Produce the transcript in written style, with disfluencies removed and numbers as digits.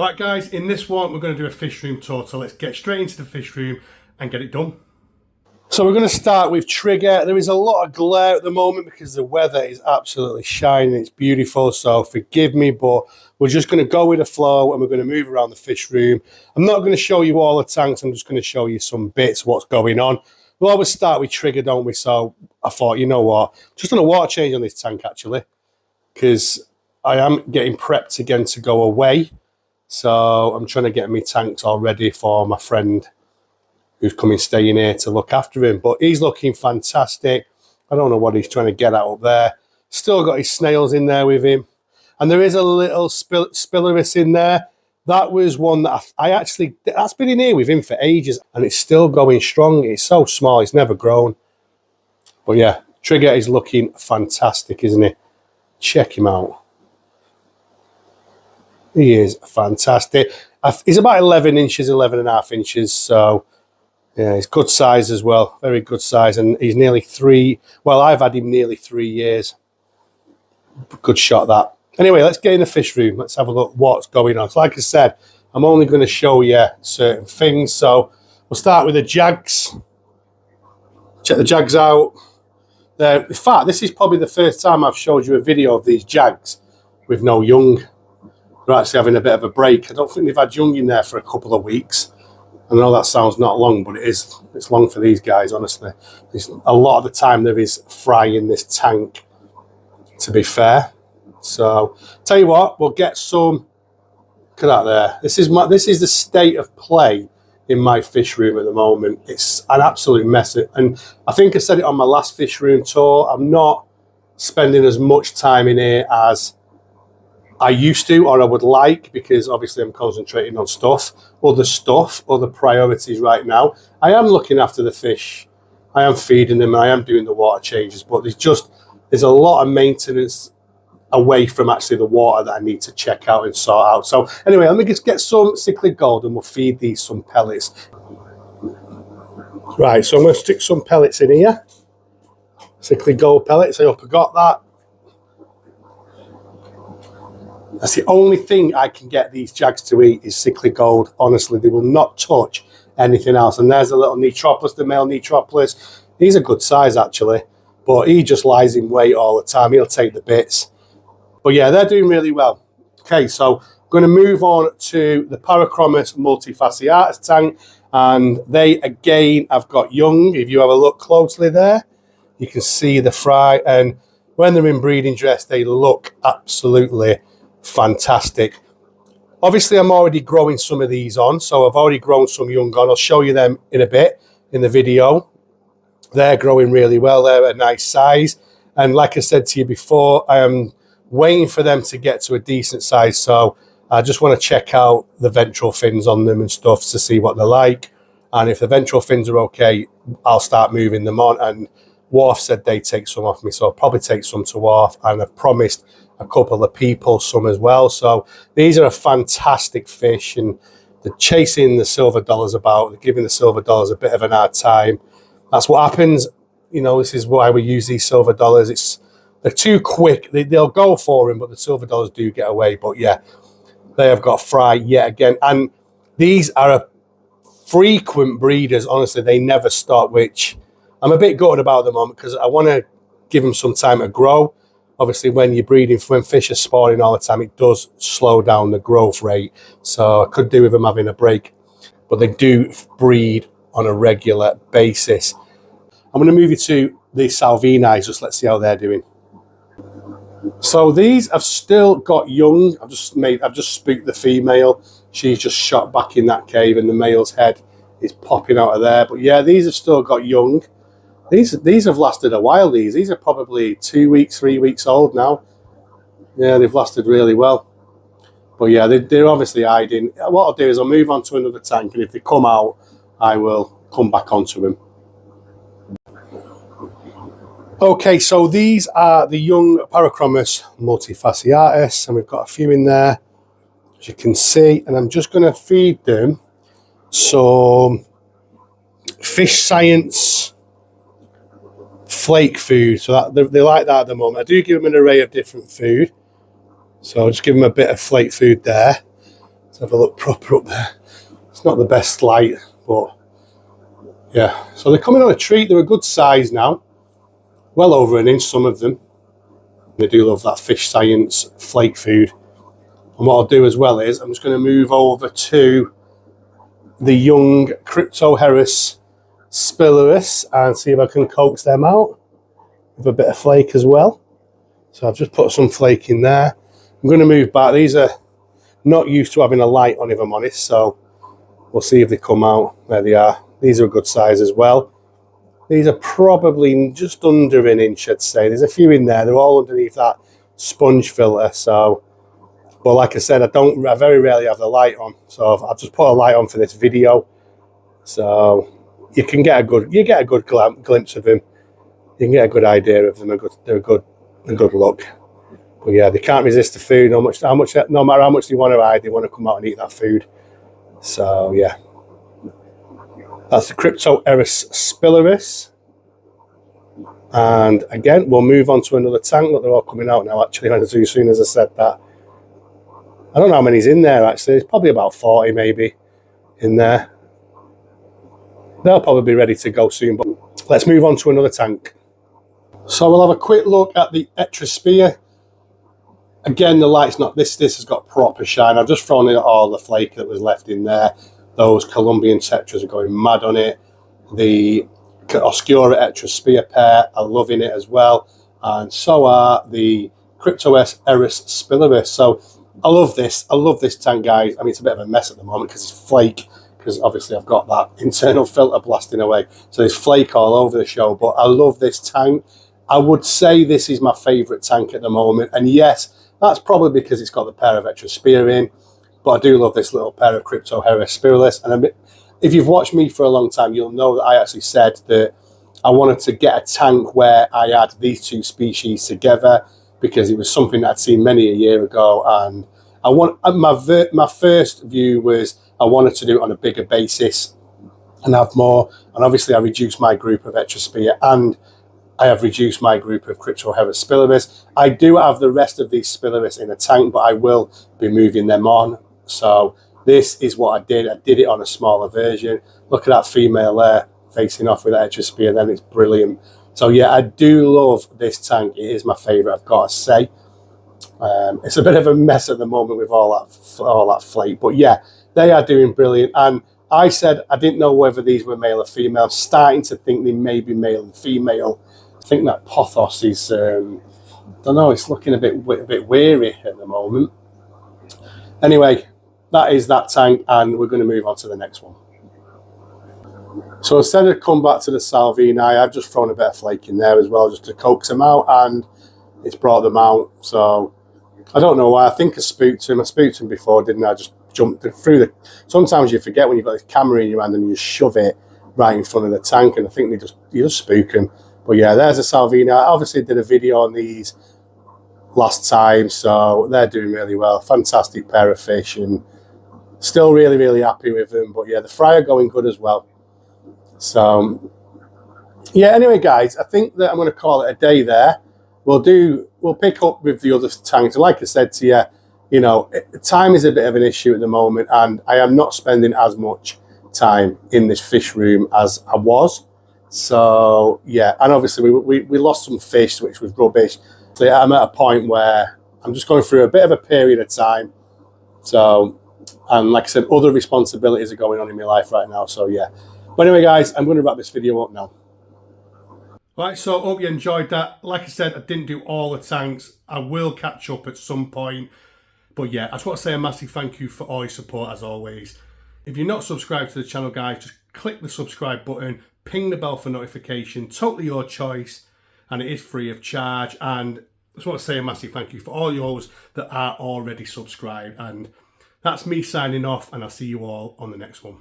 Alright guys, in this one we're going to do a fish room tour, so let's get straight into the fish room and get it done. So we're going to start with Trigger. There is a lot of glare at the moment because the weather is absolutely shining, it's beautiful, so forgive me, but we're just going to go with the flow and we're going to move around the fish room. I'm not going to show you all the tanks, I'm just going to show you some bits, what's going on. We'll always start with Trigger, don't we? So I thought, you know what, just done a water change on this tank actually, because I am getting prepped again to go away. So I'm trying to get my tanks all ready for my friend who's coming staying here to look after him. But he's looking fantastic. I don't know what he's trying to get at up there. Still got his snails in there with him. And there is a little Spilaris in there. That was one that I actually, that's been in here with him for ages. And it's still going strong. It's so small, it's never grown. But yeah, Trigger is looking fantastic, isn't he? Check him out. He is fantastic. He's about 11 inches, 11 and a half inches. So, yeah, he's good size as well. Very good size. And he's nearly 3. Well, I've had him nearly 3 years. Good shot, that. Anyway, let's get in the fish room. Let's have a look what's going on. So, like I said, I'm only going to show you certain things. So, we'll start with the Jags. Check the Jags out. In fact, this is probably the first time I've showed you a video of these Jags with no young. They're actually having a bit of a break. I don't think they've had young in there for a couple of weeks. I know that sounds not long, but it is. It's long for these guys, honestly. A lot of the time there is fry in this tank, to be fair. So, tell you what, we'll get some. Look at that there. This is the state of play in my fish room at the moment. It's an absolute mess. And I think I said it on my last fish room tour. I'm not spending as much time in here as I used to, or I would like, because obviously I'm concentrating on other priorities right now. I am looking after the fish. I am feeding them. I am doing the water changes, but there's a lot of maintenance away from actually the water that I need to check out and sort out. So anyway, let me just get some Cichlid Gold and we'll feed these some pellets. Right, so I'm going to stick some pellets in here. Cichlid Gold pellets, I hope I got that. That's the only thing I can get these Jags to eat is Cichlid Gold. Honestly, they will not touch anything else. And there's the little Neotropolis, the male Neotropolis. He's a good size, actually. But he just lies in wait all the time. He'll take the bits. But yeah, they're doing really well. Okay, so I'm going to move on to the Parachromis multifasciatus tank. And they, again, have got young. If you have a look closely there, you can see the fry. And when they're in breeding dress, they look absolutely fantastic. Obviously, I'm already growing some of these on, so I've already grown some young on. I'll show you them in a bit in the video. They're growing really well. They're a nice size, and like I said to you before, I am waiting for them to get to a decent size, so I just want to check out the ventral fins on them and stuff to see what they're like, and if the ventral fins are okay, I'll start moving them on. And Wharf said they'd take some off me, so I'll probably take some to Wharf, and I've promised a couple of people some as well. So these are a fantastic fish, and they're chasing the silver dollars about. They're giving the silver dollars a bit of an hard time. That's what happens. You know, this is why we use these silver dollars. They're too quick. They'll go for him, but the silver dollars do get away. But yeah, they have got fry yet again. And these are a frequent breeders. Honestly, they never stop, which I'm a bit gutted about at the moment because I want to give them some time to grow. Obviously, when you're breeding, when fish are spawning all the time, it does slow down the growth rate. So I could do with them having a break. But they do breed on a regular basis. I'm going to move you to the Salvini. Just let's see how they're doing. So these have still got young. I've just spooked the female. She's just shot back in that cave, and the male's head is popping out of there. But yeah, these have still got young. These have lasted a while. These are probably 2 weeks, 3 weeks old now. Yeah, they've lasted really well. But yeah, they're obviously hiding. What I'll do is I'll move on to another tank, and if they come out, I will come back onto them. Okay, so these are the young Parachromis multifasciatus, and we've got a few in there, as you can see. And I'm just going to feed them some Fish Science flake food. So that they like that at the moment. I do give them an array of different food. So I'll just give them a bit of flake food there. have a look proper up there. It's not the best light, but yeah. So they're coming on a treat. They're a good size now. Well over an inch, some of them. They do love that Fish Science flake food. And what I'll do as well is I'm just going to move over to the young Cryptoherus spilaris and see if I can coax them out with a bit of flake as well. So I've just put some flake in there. I'm going to move back. These are not used to having a light on, if I'm honest, so we'll see if they come out. There they are. These are a good size as well. These are probably just under an inch, I'd say. There's a few in there. They're all underneath that sponge filter. So, but like I said, I very rarely have the light on. So I've just put a light on for this video. So you can get a good, glimpse of them. You can get a good idea of them. They're a good look. But yeah, they can't resist the food. No matter how much they want to hide, they want to come out and eat that food. So yeah. That's the Cryptoherus spilaris. And again, we'll move on to another tank. Look, they're all coming out now, actually, as soon as I said that. I don't know how many's in there, actually. There's probably about 40, maybe, in there. They'll probably be ready to go soon, but let's move on to another tank. So we'll have a quick look at the Etrospea. Again, the light's not... This has got proper shine. I've just thrown in all the flake that was left in there. Those Colombian tetras are going mad on it. The Oscura Etrospea pair are loving it as well. And so are the Cryptoherus spilaris. So I love this. I love this tank, guys. I mean, it's a bit of a mess at the moment because it's flake. Because obviously I've got that internal filter blasting away. So there's flake all over the show. But I love this tank. I would say this is my favourite tank at the moment. And yes, that's probably because it's got the pair of Etrospea in. But I do love this little pair of Cryptoherus spilaris. And if you've watched me for a long time, you'll know that I actually said that I wanted to get a tank where I had these two species together because it was something that I'd seen many a year ago. And my first view was I wanted to do it on a bigger basis and have more. And obviously I reduced my group of Etrospea and I have reduced my group of Cryptoherus spilaris. I do have the rest of these spilaris in a tank, but I will be moving them on. So this is what I did. I did it on a smaller version. Look at that female there facing off with Etrospea, then it's brilliant. So yeah, I do love this tank. It is my favourite, I've got to say. It's a bit of a mess at the moment with all that flake, but yeah, they are doing brilliant. And I said I didn't know whether these were male or female. I'm starting to think they may be male and female. I think that Pothos is, I don't know, it's looking a bit weary at the moment. Anyway, that is that tank, and we're going to move on to the next one. So instead of come back to the Salvini, I've just thrown a bit of flake in there as well, just to coax them out, and it's brought them out. So I don't know why. I think I spooked him. I spooked him before, didn't I? Just jumped through the... Sometimes you forget when you've got this camera in your hand and you shove it right in front of the tank, and I think you just spook them. But yeah, there's a Salvini. I obviously did a video on these last time, so they're doing really well. Fantastic pair of fish, and still really, really happy with them. But yeah, the fry are going good as well. So yeah, anyway, guys, I think that I'm going to call it a day there. We'll pick up with the other tanks. And like I said to you, you know, time is a bit of an issue at the moment, and I am not spending as much time in this fish room as I was. So yeah, and obviously we lost some fish, which was rubbish. So yeah, I'm at a point where I'm just going through a bit of a period of time. So, and like I said, other responsibilities are going on in my life right now. So yeah. But anyway, guys, I'm going to wrap this video up now. Right, so hope you enjoyed that. Like I said, I didn't do all the tanks. I will catch up at some point. But yeah, I just want to say a massive thank you for all your support as always. If you're not subscribed to the channel, guys, just click the subscribe button, ping the bell for notification, totally your choice, and it is free of charge. And I just want to say a massive thank you for all those that are already subscribed. And that's me signing off, and I'll see you all on the next one.